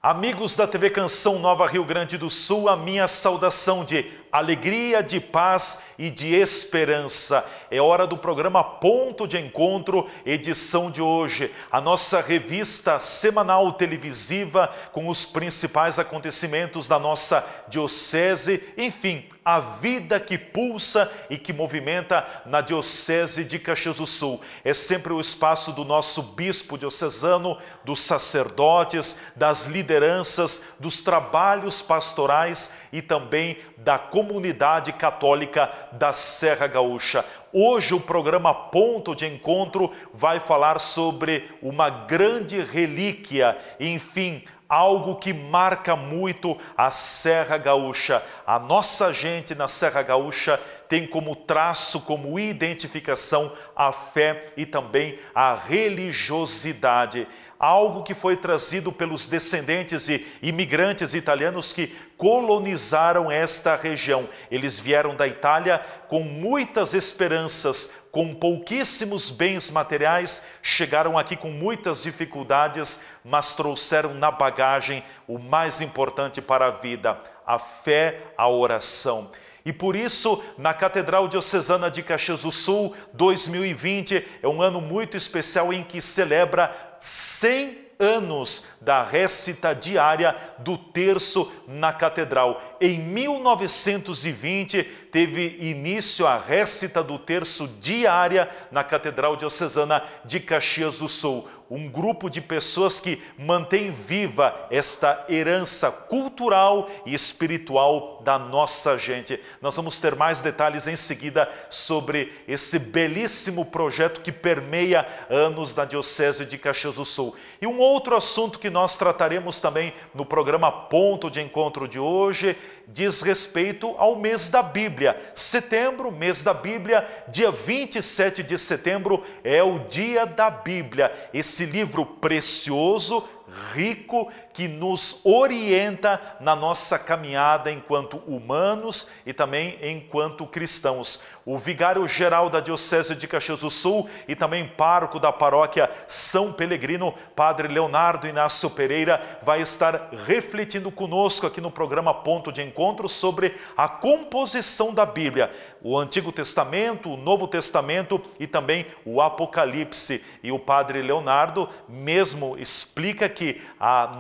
Amigos da TV Canção Nova Rio Grande do Sul, a minha saudação de alegria, de paz e de esperança. É hora do programa Ponto de Encontro, edição de hoje. A nossa revista semanal televisiva com os principais acontecimentos da nossa diocese, enfim, a vida que pulsa e que movimenta na diocese de Caxias do Sul. É sempre o espaço do nosso bispo diocesano, dos sacerdotes, das lideranças, dos trabalhos pastorais e também da comunidade católica da Serra Gaúcha. Hoje o programa Ponto de Encontro vai falar sobre uma grande relíquia, enfim, algo que marca muito a Serra Gaúcha. A nossa gente na Serra Gaúcha tem como traço, como identificação, a fé e também a religiosidade. Algo que foi trazido pelos descendentes e imigrantes italianos que colonizaram esta região. Eles vieram da Itália com muitas esperanças, com pouquíssimos bens materiais, chegaram aqui com muitas dificuldades, mas trouxeram na bagagem o mais importante para a vida, a fé, a oração. E por isso, na Catedral Diocesana de Caxias do Sul, 2020 é um ano muito especial em que celebra 100 anos da récita diária do terço na Catedral. Em 1920 teve início a récita do terço diária na Catedral Diocesana de Caxias do Sul. Um grupo de pessoas que mantém viva esta herança cultural e espiritual da nossa gente. Nós vamos ter mais detalhes em seguida sobre esse belíssimo projeto que permeia anos da Diocese de Caxias do Sul. E um outro assunto que nós trataremos também no programa Ponto de Encontro de hoje diz respeito ao mês da Bíblia. Setembro, mês da Bíblia, dia 27 de setembro é o dia da Bíblia. Esse livro precioso, rico, que nos orienta na nossa caminhada enquanto humanos e também enquanto cristãos. O vigário-geral da Diocese de Caxias do Sul e também pároco da paróquia São Pelegrino, Padre Leonardo Inácio Pereira, vai estar refletindo conosco aqui no programa Ponto de Encontro sobre a composição da Bíblia, o Antigo Testamento, o Novo Testamento e também o Apocalipse. E o Padre Leonardo mesmo explica que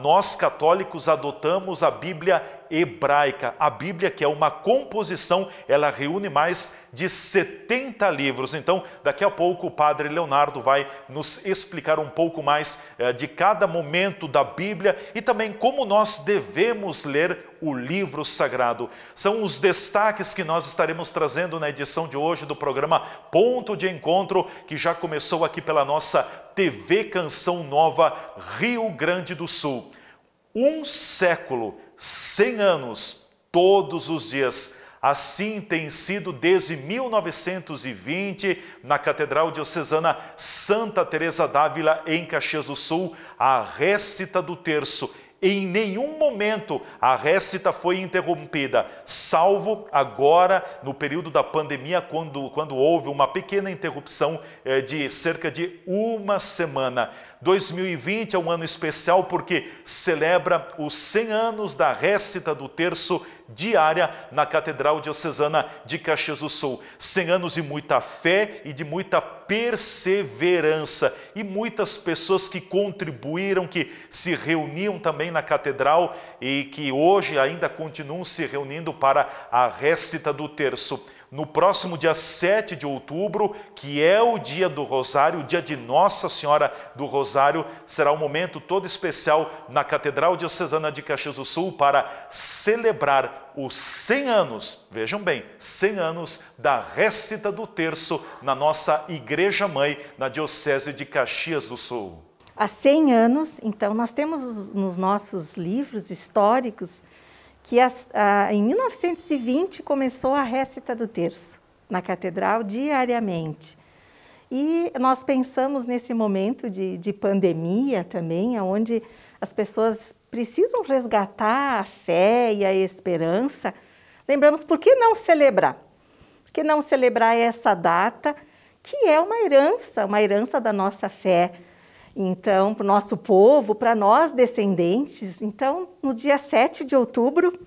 nós católicos adotamos a Bíblia hebraica, a Bíblia que é uma composição, ela reúne mais de 70 livros. Então, daqui a pouco o Padre Leonardo vai nos explicar um pouco mais de cada momento da Bíblia e também como nós devemos ler o livro sagrado. São os destaques que nós estaremos trazendo na edição de hoje do programa Ponto de Encontro, que já começou aqui pela nossa TV Canção Nova Rio Grande do Sul. 1 século, 100 anos, todos os dias. Assim tem sido desde 1920, na Catedral Diocesana Santa Teresa d'Ávila, em Caxias do Sul, a récita do terço. Em nenhum momento a récita foi interrompida, salvo agora no período da pandemia, quando houve uma pequena interrupção de cerca de uma semana. 2020 é um ano especial porque celebra os 100 anos da récita do terço diária na Catedral Diocesana de Caxias do Sul. 100 anos de muita fé e de muita perseverança. E muitas pessoas que contribuíram, que se reuniam também na Catedral e que hoje ainda continuam se reunindo para a récita do terço. No próximo dia 7 de outubro, que é o dia do Rosário, o dia de Nossa Senhora do Rosário, será um momento todo especial na Catedral Diocesana de Caxias do Sul para celebrar os 100 anos, vejam bem, 100 anos da récita do terço na nossa Igreja Mãe, na Diocese de Caxias do Sul. Há 100 anos, então, nós temos nos nossos livros históricos que em 1920 começou a récita do terço na Catedral diariamente. E nós pensamos nesse momento de pandemia também, onde as pessoas precisam resgatar a fé e a esperança. Lembramos, por que não celebrar? Por que não celebrar essa data, que é uma herança da nossa fé? Então, para o nosso povo, para nós descendentes. Então, no dia 7 de outubro,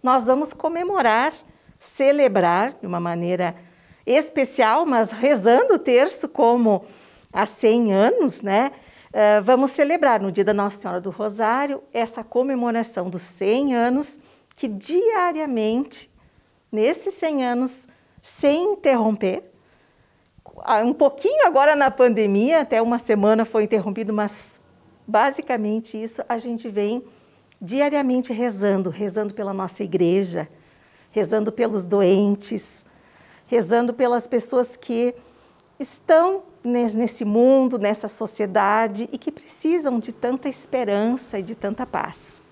nós vamos comemorar, celebrar de uma maneira especial, mas rezando o terço como há 100 anos, né? Vamos celebrar no dia da Nossa Senhora do Rosário essa comemoração dos 100 anos, que diariamente, nesses 100 anos, sem interromper, um pouquinho agora na pandemia, até uma semana foi interrompido, mas basicamente isso a gente vem diariamente rezando pela nossa igreja, rezando pelos doentes, rezando pelas pessoas que estão nesse mundo, nessa sociedade e que precisam de tanta esperança e de tanta paz.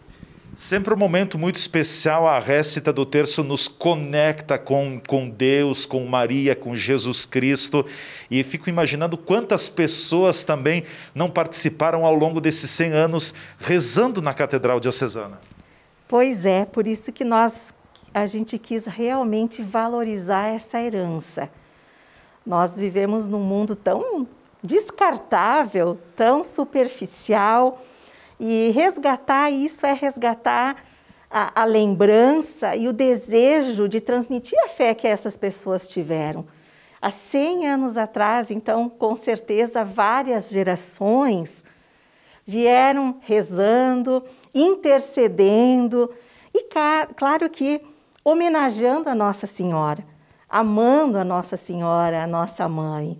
Sempre um momento muito especial, a récita do terço nos conecta com Deus, com Maria, com Jesus Cristo, e fico imaginando quantas pessoas também não participaram ao longo desses 100 anos rezando na Catedral Diocesana. Pois é, por isso que a gente quis realmente valorizar essa herança. Nós vivemos num mundo tão descartável, tão superficial, e resgatar isso é resgatar a lembrança e o desejo de transmitir a fé que essas pessoas tiveram. Há 100 anos atrás, então, com certeza, várias gerações vieram rezando, intercedendo e, claro que, homenageando a Nossa Senhora, amando a Nossa Senhora, a nossa mãe.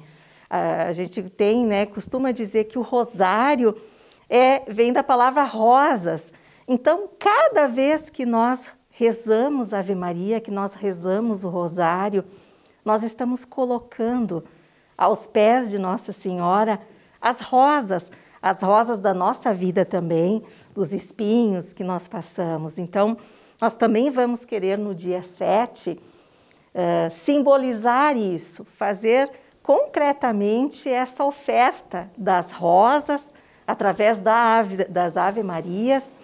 A gente tem, né, costuma dizer que o rosário vem da palavra rosas. Então, cada vez que nós rezamos a Ave Maria, que nós rezamos o rosário, nós estamos colocando aos pés de Nossa Senhora as rosas da nossa vida também, dos espinhos que nós passamos. Então, nós também vamos querer no dia 7 simbolizar isso, fazer concretamente essa oferta das rosas, através das Ave Marias,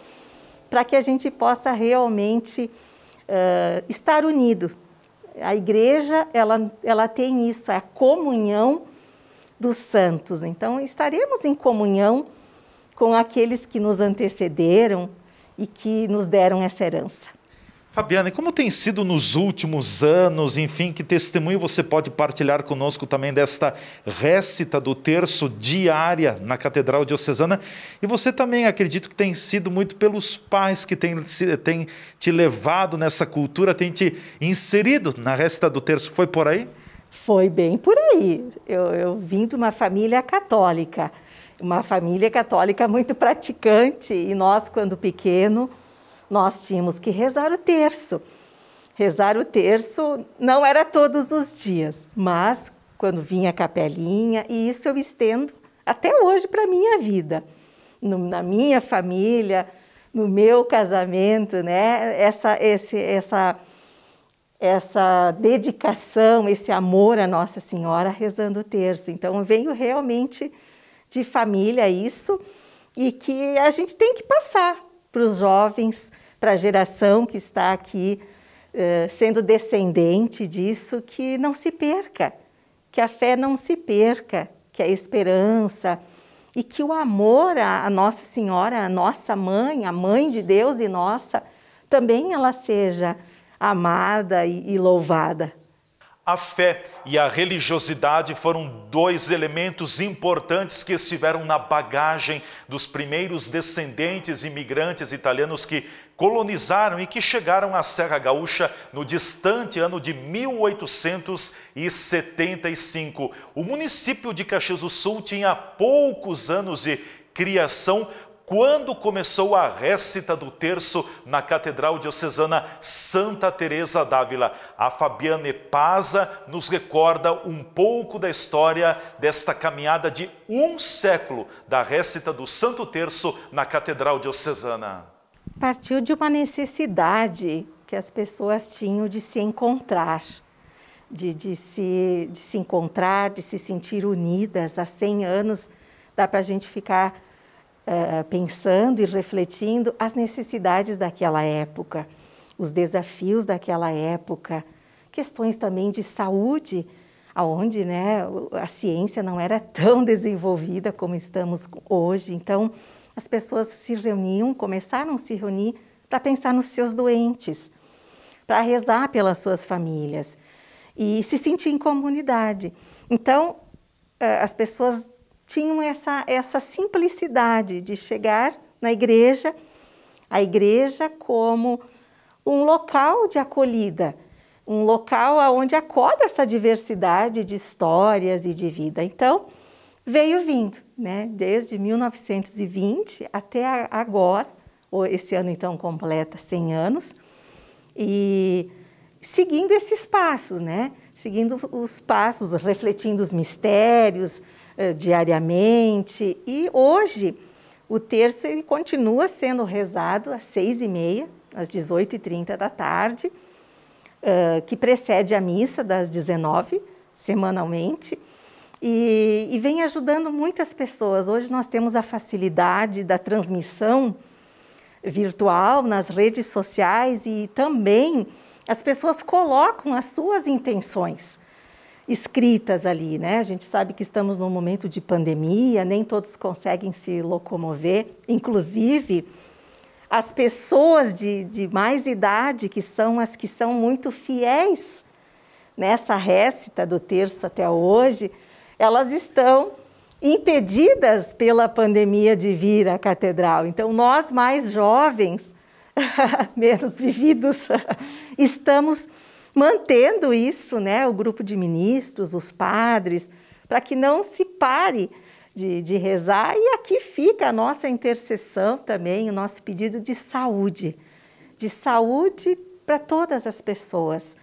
para que a gente possa realmente estar unido. A igreja, ela tem isso, é a comunhão dos santos. Então, estaremos em comunhão com aqueles que nos antecederam e que nos deram essa herança. Fabiana, e como tem sido nos últimos anos, enfim, que testemunho você pode partilhar conosco também desta récita do terço diária na Catedral Diocesana? E você também, acredito que tem sido muito pelos pais que têm te levado nessa cultura, têm te inserido na récita do terço. Foi por aí? Foi bem por aí. Eu vim de uma família católica muito praticante, e nós, quando pequeno, nós tínhamos que rezar o terço. Rezar o terço não era todos os dias, mas quando vinha a capelinha, e isso eu estendo até hoje para a minha vida. Na minha família, no meu casamento, né? Essa dedicação, esse amor à Nossa Senhora rezando o terço. Então, veio realmente de família isso, e que a gente tem que passar para os jovens, para a geração que está aqui sendo descendente disso, que não se perca, que a fé não se perca, que a esperança e que o amor à Nossa Senhora, a nossa mãe, a mãe de Deus e nossa, também ela seja amada e louvada. A fé e a religiosidade foram dois elementos importantes que estiveram na bagagem dos primeiros descendentes imigrantes italianos que colonizaram e que chegaram à Serra Gaúcha no distante ano de 1875. O município de Caxias do Sul tinha poucos anos de criação quando começou a récita do terço na Catedral Diocesana Santa Teresa d'Ávila. A Fabiana Epaza nos recorda um pouco da história desta caminhada de um século da récita do Santo Terço na Catedral Diocesana. Partiu de uma necessidade que as pessoas tinham de se encontrar, de se encontrar, de se sentir unidas. Há 100 anos dá para a gente ficar pensando e refletindo as necessidades daquela época, os desafios daquela época, questões também de saúde. onde, né, a ciência não era tão desenvolvida como estamos hoje. Então, as pessoas se reuniam, começaram a se reunir para pensar nos seus doentes, para rezar pelas suas famílias e se sentir em comunidade. Então, as pessoas tinham essa simplicidade de chegar na igreja, a igreja como um local de acolhida, um local onde acolhe essa diversidade de histórias e de vida. Então, veio vindo, né? Desde 1920 até agora, esse ano então completa 100 anos, e seguindo esses passos, né? Seguindo os passos, refletindo os mistérios diariamente. E hoje o terço ele continua sendo rezado às 6h30, às 18h30 da tarde, que precede a missa das 19h, semanalmente, e vem ajudando muitas pessoas. Hoje nós temos a facilidade da transmissão virtual nas redes sociais e também as pessoas colocam as suas intenções escritas ali, né? A gente sabe que estamos num momento de pandemia, nem todos conseguem se locomover, inclusive as pessoas de mais idade, que são as que são muito fiéis nessa récita do terço até hoje, elas estão impedidas pela pandemia de vir à catedral. Então, nós mais jovens, menos vividos, estamos mantendo isso, né? O grupo de ministros, os padres, para que não se pare de rezar. E aqui fica a nossa intercessão também, o nosso pedido de saúde para todas as pessoas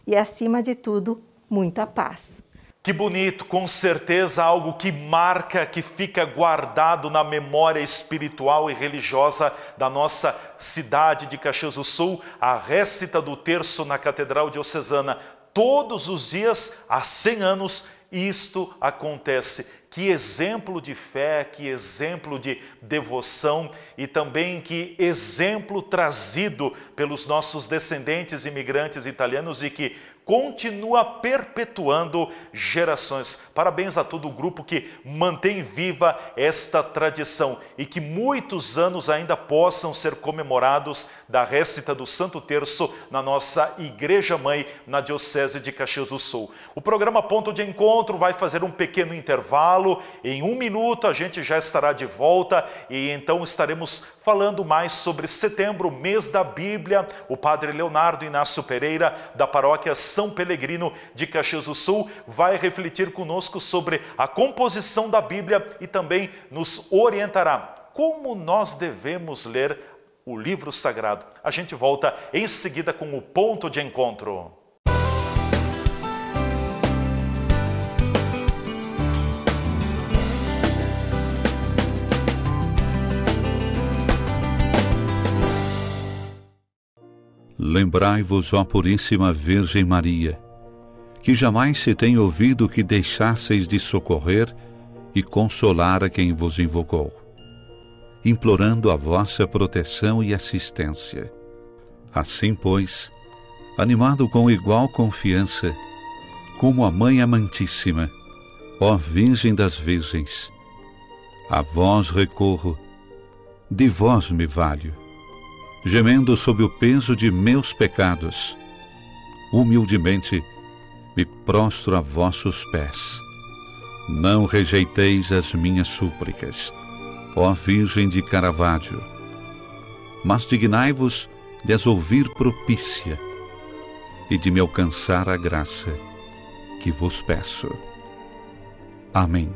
e, acima de tudo, muita paz. Que bonito, com certeza algo que marca, que fica guardado na memória espiritual e religiosa da nossa cidade de Caxias do Sul, a récita do terço na Catedral Diocesana. Todos os dias, há 100 anos, isto acontece. Que exemplo de fé, que exemplo de devoção e também que exemplo trazido pelos nossos descendentes imigrantes italianos e que continua perpetuando gerações. Parabéns a todo o grupo que mantém viva esta tradição e que muitos anos ainda possam ser comemorados da récita do Santo Terço na nossa Igreja Mãe, na Diocese de Caxias do Sul. O programa Ponto de Encontro vai fazer um pequeno intervalo. Em 1 minuto a gente já estará de volta e então estaremos falando mais sobre setembro, mês da Bíblia. O Padre Leonardo Inácio Pereira, da paróquia São Pelegrino de Caxias do Sul, vai refletir conosco sobre a composição da Bíblia e também nos orientará como nós devemos ler o livro sagrado. A gente volta em seguida com o Ponto de Encontro. Lembrai-vos, ó Puríssima Virgem Maria, que jamais se tem ouvido que deixasseis de socorrer e consolar a quem vos invocou, implorando a vossa proteção e assistência. Assim, pois, animado com igual confiança, como a Mãe Amantíssima, ó Virgem das Virgens, a vós recorro, de vós me valho, gemendo sob o peso de meus pecados, humildemente me prostro a vossos pés. Não rejeiteis as minhas súplicas, ó Virgem de Caravaggio, mas dignai-vos de as ouvir propícia e de me alcançar a graça que vos peço. Amém.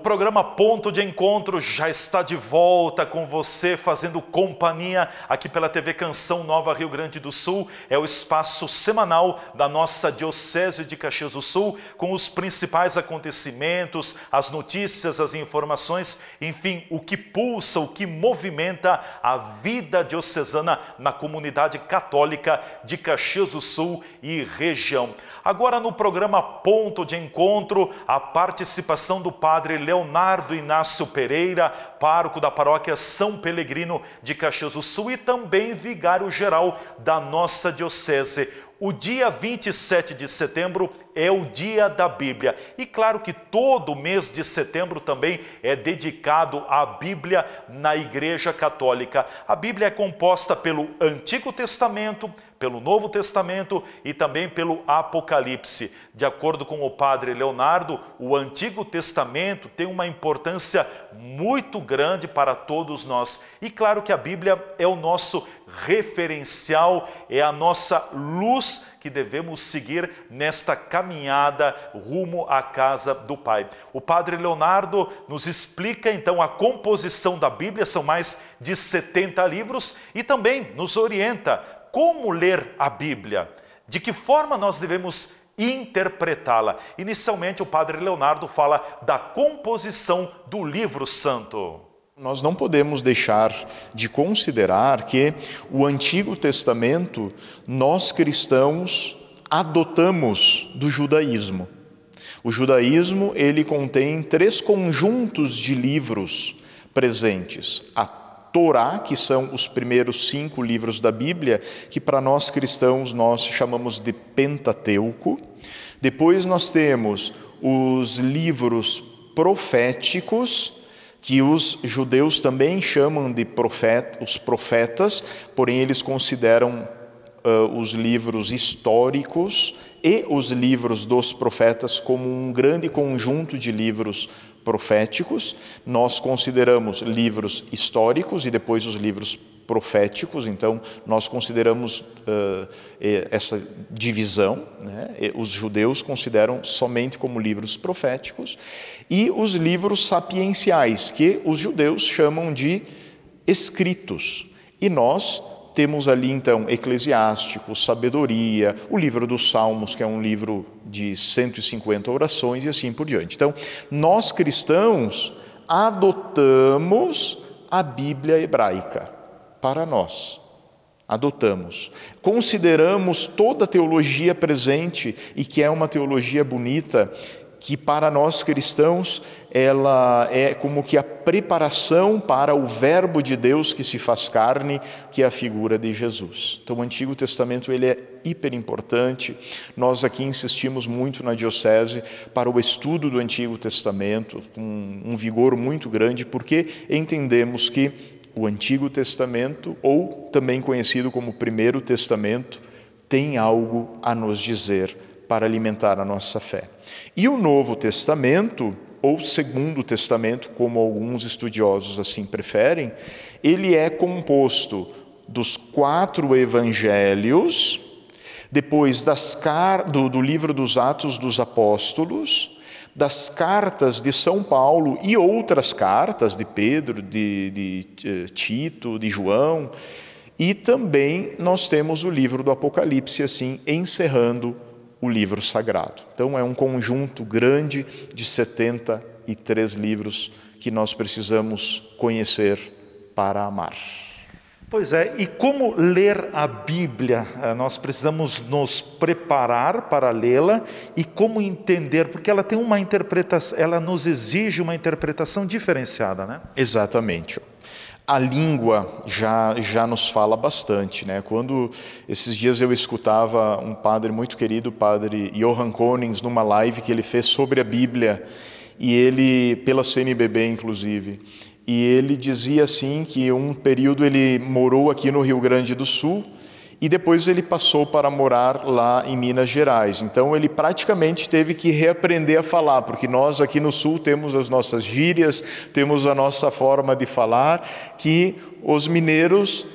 programa Ponto de Encontro já está de volta com você, fazendo companhia aqui pela TV Canção Nova Rio Grande do Sul. É o espaço semanal da nossa Diocese de Caxias do Sul, com os principais acontecimentos, as notícias, as informações, enfim, o que pulsa, o que movimenta a vida diocesana na comunidade católica de Caxias do Sul e região. Agora no programa Ponto de Encontro, a participação do Padre Leonardo Inácio Pereira, pároco da paróquia São Pelegrino de Caxias do Sul e também vigário-geral da nossa diocese. O dia 27 de setembro é o dia da Bíblia. E claro que todo mês de setembro também é dedicado à Bíblia na Igreja Católica. A Bíblia é composta pelo Antigo Testamento, pelo Novo Testamento e também pelo Apocalipse. De acordo com o Padre Leonardo, o Antigo Testamento tem uma importância muito grande para todos nós. E claro que a Bíblia é o nosso referencial, é a nossa luz que devemos seguir nesta caminhada rumo à casa do Pai. O Padre Leonardo nos explica então a composição da Bíblia, são mais de 70 livros, e também nos orienta como ler a Bíblia, de que forma nós devemos interpretá-la. Inicialmente o Padre Leonardo fala da composição do livro santo. Nós não podemos deixar de considerar que o Antigo Testamento nós cristãos adotamos do judaísmo. O judaísmo ele contém 3 conjuntos de livros presentes. A Torá, que são os primeiros 5 livros da Bíblia, que para nós cristãos nós chamamos de Pentateuco. Depois nós temos os livros proféticos, que os judeus também chamam de os profetas, porém eles consideram os livros históricos e os livros dos profetas como um grande conjunto de livros proféticos. Nós consideramos livros históricos e depois os livros proféticos, então nós consideramos essa divisão, né? Os judeus consideram somente como livros proféticos, e os livros sapienciais, que os judeus chamam de escritos, e nós temos ali então Eclesiástico, Sabedoria, o livro dos Salmos, que é um livro de 150 orações e assim por diante. Então, nós cristãos adotamos a Bíblia hebraica para nós. Adotamos. Consideramos toda a teologia presente e que é uma teologia bonita, que para nós cristãos ela é como que a preparação para o Verbo de Deus que se faz carne, que é a figura de Jesus. Então o Antigo Testamento ele é hiper importante. Nós aqui insistimos muito na diocese para o estudo do Antigo Testamento, com um vigor muito grande, porque entendemos que o Antigo Testamento, ou também conhecido como Primeiro Testamento, tem algo a nos dizer para alimentar a nossa fé. E o Novo Testamento, ou Segundo Testamento, como alguns estudiosos assim preferem, ele é composto dos 4 evangelhos, depois do livro dos Atos dos Apóstolos, das cartas de São Paulo e outras cartas de Pedro, de Tito, de João, e também nós temos o livro do Apocalipse, assim, encerrando o livro sagrado. Então é um conjunto grande de 73 livros que nós precisamos conhecer para amar. Pois é, e como ler a Bíblia? Nós precisamos nos preparar para lê-la e como entender, porque ela tem uma interpretação, ela nos exige uma interpretação diferenciada, né? Exatamente. A língua já nos fala bastante, né? Quando esses dias eu escutava um padre muito querido, o padre Johann Konings, numa live que ele fez sobre a Bíblia, e ele, pela CNBB inclusive, e ele dizia assim que um período ele morou aqui no Rio Grande do Sul e depois ele passou para morar lá em Minas Gerais. Então ele praticamente teve que reaprender a falar, porque nós aqui no Sul temos as nossas gírias, temos a nossa forma de falar, que os mineiros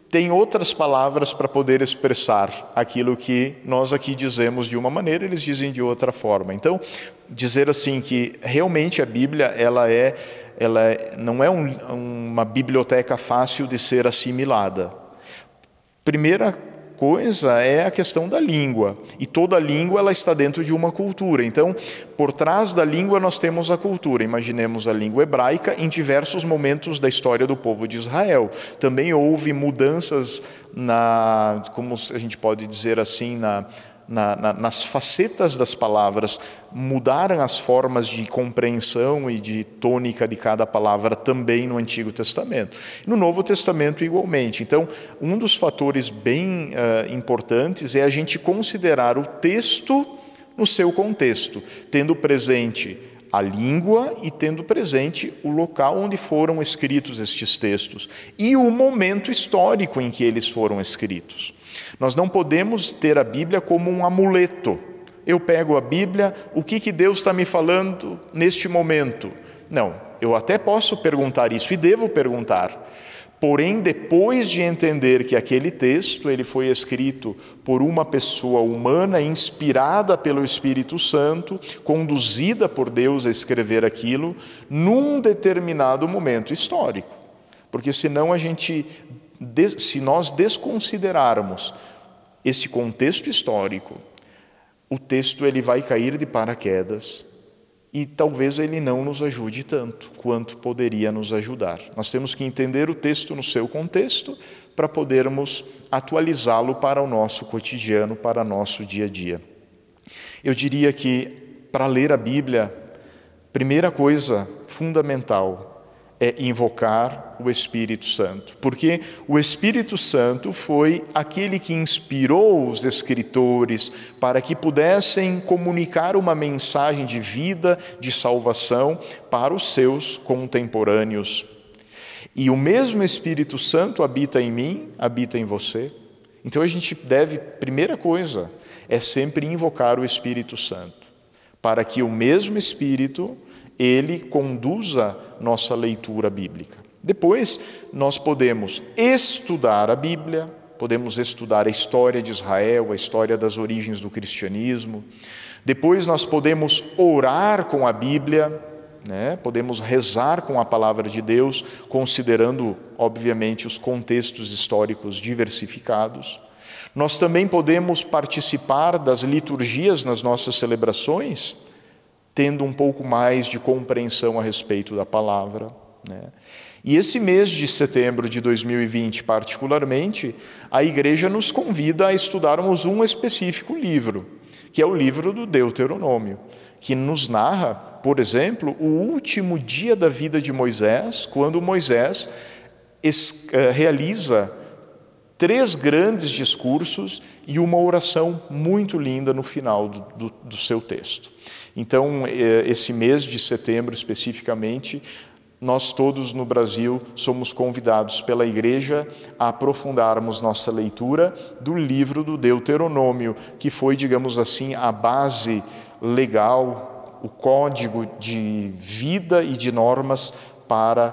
tem outras palavras para poder expressar aquilo que nós aqui dizemos de uma maneira, eles dizem de outra forma. Então, dizer assim que realmente a Bíblia não é uma biblioteca fácil de ser assimilada. Primeira coisa é a questão da língua, e toda língua ela está dentro de uma cultura. Então, por trás da língua nós temos a cultura. Imaginemos a língua hebraica em diversos momentos da história do povo de Israel. Também houve mudanças como a gente pode dizer assim, nas facetas das palavras, mudaram as formas de compreensão e de tônica de cada palavra também no Antigo Testamento. No Novo Testamento igualmente. Então, um dos fatores bem importantes é a gente considerar o texto no seu contexto, tendo presente a língua e tendo presente o local onde foram escritos estes textos e o momento histórico em que eles foram escritos. Nós não podemos ter a Bíblia como um amuleto. Eu pego a Bíblia, o que Deus está me falando neste momento? Não, eu até posso perguntar isso e devo perguntar. Porém, depois de entender que aquele texto ele foi escrito por uma pessoa humana, inspirada pelo Espírito Santo, conduzida por Deus a escrever aquilo, num determinado momento histórico. Porque senão se nós desconsiderarmos esse contexto histórico, o texto ele vai cair de paraquedas e talvez ele não nos ajude tanto quanto poderia nos ajudar. Nós temos que entender o texto no seu contexto para podermos atualizá-lo para o nosso cotidiano, para o nosso dia a dia. Eu diria que para ler a Bíblia, primeira coisa fundamental é invocar o Espírito Santo, porque o Espírito Santo foi aquele que inspirou os escritores para que pudessem comunicar uma mensagem de vida, de salvação para os seus contemporâneos. E o mesmo Espírito Santo habita em mim, habita em você. Então a gente deve, primeira coisa, é sempre invocar o Espírito Santo, para que o mesmo Espírito ele conduza nossa leitura bíblica. Depois, nós podemos estudar a Bíblia, podemos estudar a história de Israel, a história das origens do cristianismo. Depois, nós podemos orar com a Bíblia, podemos rezar com a palavra de Deus, considerando, obviamente, os contextos históricos diversificados. Nós também podemos participar das liturgias nas nossas celebrações, tendo um pouco mais de compreensão a respeito da palavra. E esse mês de setembro de 2020, particularmente, a Igreja nos convida a estudarmos um específico livro, que é o livro do Deuteronômio, que nos narra, por exemplo, o último dia da vida de Moisés, quando Moisés realiza 3 grandes discursos e uma oração muito linda no final do seu texto. Então, esse mês de setembro especificamente, nós todos no Brasil somos convidados pela Igreja a aprofundarmos nossa leitura do livro do Deuteronômio, que foi, digamos assim, a base legal, o código de vida e de normas para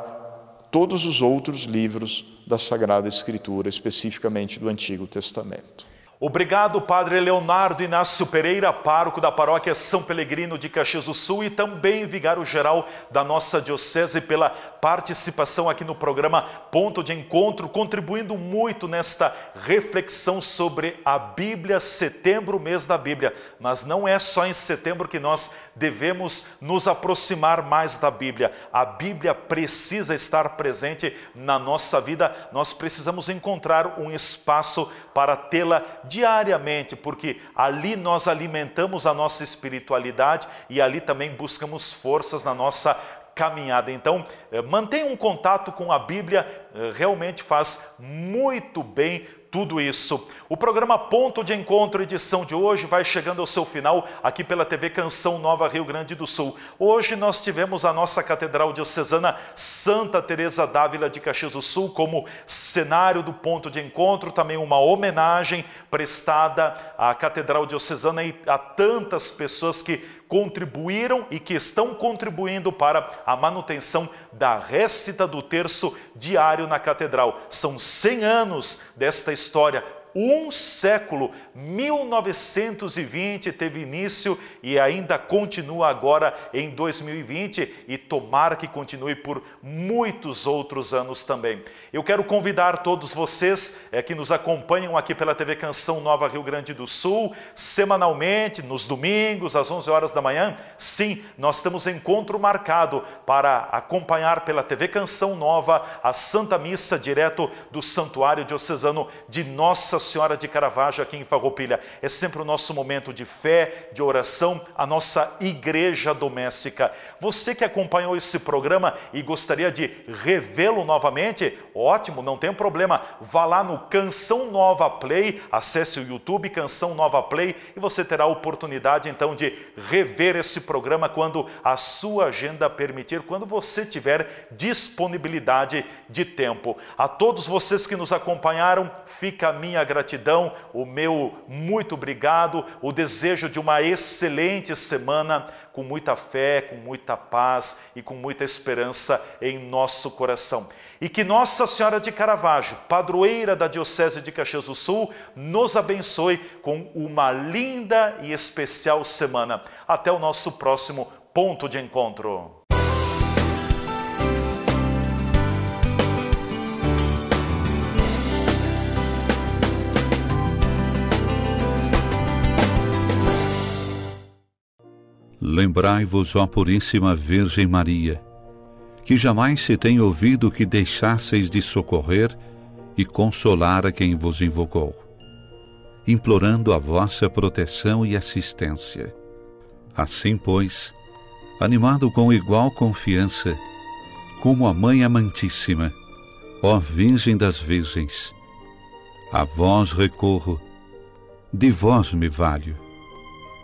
todos os outros livros da Sagrada Escritura, especificamente do Antigo Testamento. Obrigado, Padre Leonardo Inácio Pereira, pároco da paróquia São Pelegrino de Caxias do Sul e também vigário-geral da nossa diocese, pela participação aqui no programa Ponto de Encontro, contribuindo muito nesta reflexão sobre a Bíblia, setembro, mês da Bíblia. Mas não é só em setembro que nós devemos nos aproximar mais da Bíblia. A Bíblia precisa estar presente na nossa vida. Nós precisamos encontrar um espaço para tê-la diariamente, porque ali nós alimentamos a nossa espiritualidade e ali também buscamos forças na nossa caminhada. Então, mantenha um contato com a Bíblia, realmente faz muito bem tudo isso. O programa Ponto de Encontro, edição de hoje, vai chegando ao seu final aqui pela TV Canção Nova Rio Grande do Sul. Hoje nós tivemos a nossa Catedral Diocesana Santa Teresa d'Ávila de Caxias do Sul como cenário do Ponto de Encontro, também uma homenagem prestada à Catedral Diocesana e a tantas pessoas que contribuíram e que estão contribuindo para a manutenção da récita do terço diário na Catedral. São 100 anos desta história. Um século, 1920 teve início e ainda continua agora em 2020 e tomara que continue por muitos outros anos também. Eu quero convidar todos vocês que nos acompanham aqui pela TV Canção Nova Rio Grande do Sul, semanalmente, nos domingos, às 11 horas da manhã. Sim, nós temos encontro marcado para acompanhar pela TV Canção Nova a Santa Missa direto do Santuário Diocesano de Nossa Senhora de Caravaggio aqui em Farroupilha. É sempre o nosso momento de fé, de oração, a nossa igreja doméstica. Você que acompanhou esse programa e gostaria de revê-lo novamente, ótimo, não tem problema. Vá lá no Canção Nova Play, acesse o YouTube Canção Nova Play e você terá a oportunidade então de rever esse programa quando a sua agenda permitir, quando você tiver disponibilidade de tempo. A todos vocês que nos acompanharam, fica a minha gratidão, o meu muito obrigado, o desejo de uma excelente semana, com muita fé, com muita paz e com muita esperança em nosso coração. E que Nossa Senhora de Caravaggio, padroeira da Diocese de Caxias do Sul, nos abençoe com uma linda e especial semana. Até o nosso próximo ponto de encontro. Lembrai-vos, ó Puríssima Virgem Maria, que jamais se tem ouvido que deixasseis de socorrer e consolar a quem vos invocou, implorando a vossa proteção e assistência. Assim, pois, animado com igual confiança, como a Mãe Amantíssima, ó Virgem das Virgens, a vós recorro, de vós me valho,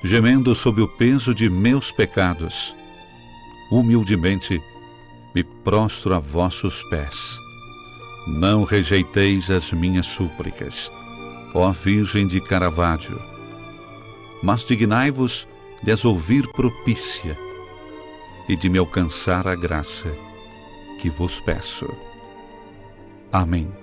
gemendo sob o peso de meus pecados, humildemente me prostro a vossos pés. Não rejeiteis as minhas súplicas, ó Virgem de Caravaggio, mas dignai-vos de as ouvir propícia e de me alcançar a graça que vos peço. Amém.